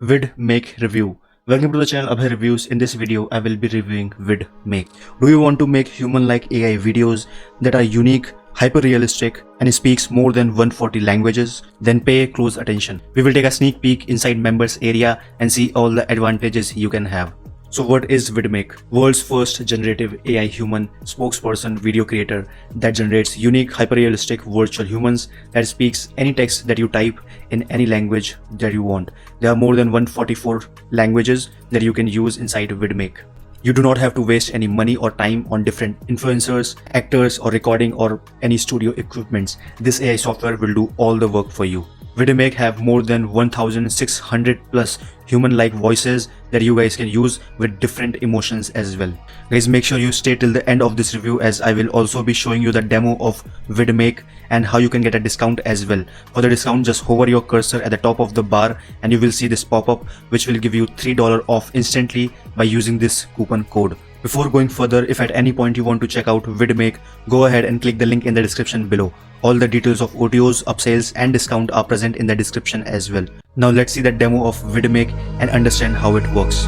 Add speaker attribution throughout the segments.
Speaker 1: VidMake review. Welcome to the channel Abhay Reviews. In this video, I will be reviewing VidMake. Do you want to make human-like AI videos that are unique, hyper-realistic, and speaks more than 140 languages? Then pay close attention. We will take a sneak peek inside members area and see all the advantages you can have. So what is VidMake? World's first generative AI human spokesperson video creator that generates unique hyperrealistic virtual humans that speaks any text that you type in any language that you want. There are more than 144 languages that you can use inside VidMake. You do not have to waste any money or time on different influencers, actors, or recording or any studio equipments. This AI software will do all the work for you. VidMake have more than 1600 plus human-like voices that you guys can use with different emotions as well. Guys, make sure you stay till the end of this review as I will also be showing you the demo of VidMake and how you can get a discount as well. For the discount, just hover your cursor at the top of the bar and you will see this pop-up which will give you $3 off instantly by using this coupon code. Before going further, if at any point you want to check out VidMake, go ahead and click the link in the description below. All the details of OTOs, upsales and discount are present in the description as well. Now let's see the demo of VidMake and understand how it works.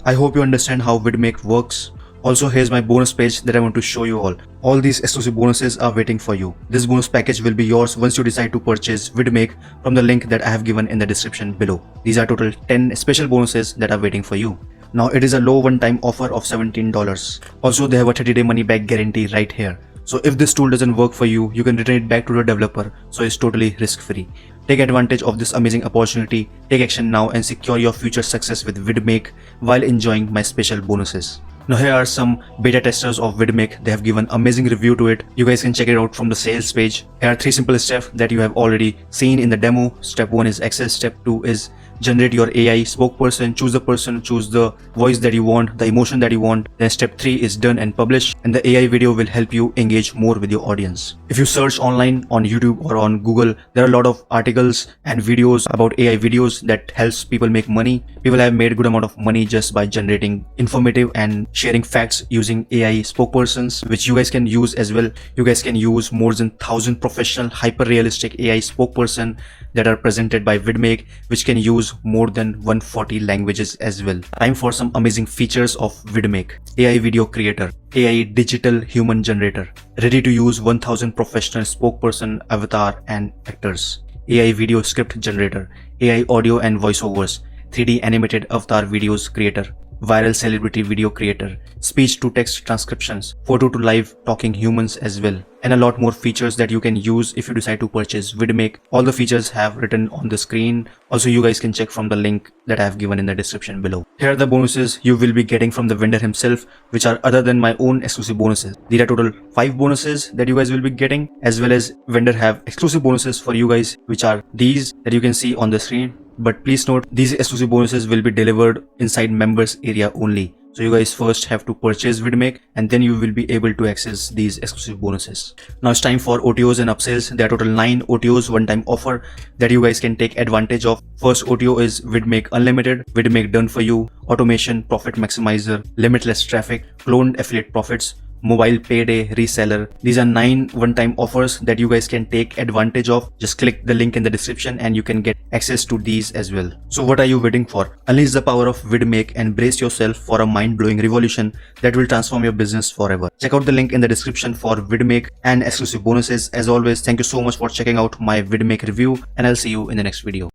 Speaker 1: I hope you understand how VidMake works. Also, here's my bonus page that I want to show you all. All these exclusive bonuses are waiting for you. This bonus package will be yours once you decide to purchase VidMake from the link that I have given in the description below. These are total 10 special bonuses that are waiting for you. Now it is a low one-time offer of $17. Also, they have a 30-day money-back guarantee right here. So if this tool doesn't work for you, you can return it back to the developer, so it's totally risk-free. Take advantage of this amazing opportunity, take action now and secure your future success with VidMake while enjoying my special bonuses. Now here are some beta testers of VidMake. They have given amazing review to it. You guys can check it out from the sales page. Here are 3 simple steps that you have already seen in the demo. Step 1 is access. Step 2 is generate your AI spokesperson, choose the person, choose the voice that you want, the emotion that you want. Then step 3 is done and publish, and the AI video will help you engage more with your audience. If you search online on YouTube or on Google, there are a lot of articles and videos about AI videos that helps people make money. People have made a good amount of money just by generating informative and sharing facts using AI spokespersons, which you guys can use as well. You guys can use more than 1,000 professional hyper-realistic AI spokesperson that are presented by VidMake, which can use more than 140 languages as well. Time for some amazing features of VidMake. AI video creator, AI digital human generator, ready to use 1000 professional spokesperson, avatar and actors, AI video script generator, AI audio and voiceovers, 3D animated avatar videos creator, viral celebrity video creator, speech to text transcriptions, photo to live talking humans as well, and a lot more features that you can use if you decide to purchase VidMake. All the features have written on the screen. Also, you guys can check from the link that I have given in the description below. Here are the bonuses you will be getting from the vendor himself, which are other than my own exclusive bonuses. These are total 5 bonuses that you guys will be getting, as well as vendor have exclusive bonuses for you guys, which are these that you can see on the screen. But please note, these exclusive bonuses will be delivered inside members area only. So you guys first have to purchase VidMake and then you will be able to access these exclusive bonuses. Now it's time for OTOs and upsells. There are total 9 OTOs one-time offer that you guys can take advantage of. First OTO is VidMake Unlimited, VidMake Done For You, Automation, Profit Maximizer, Limitless Traffic, Cloned Affiliate Profits, Mobile Payday, Reseller. These are 9 one-time offers that you guys can take advantage of. Just click the link in the description and you can get access to these as well. So what are you waiting for? Unleash the power of VidMake and brace yourself for a mind-blowing revolution that will transform your business forever. Check out the link in the description for VidMake and exclusive bonuses. As always, thank you so much for checking out my VidMake review and I'll see you in the next video.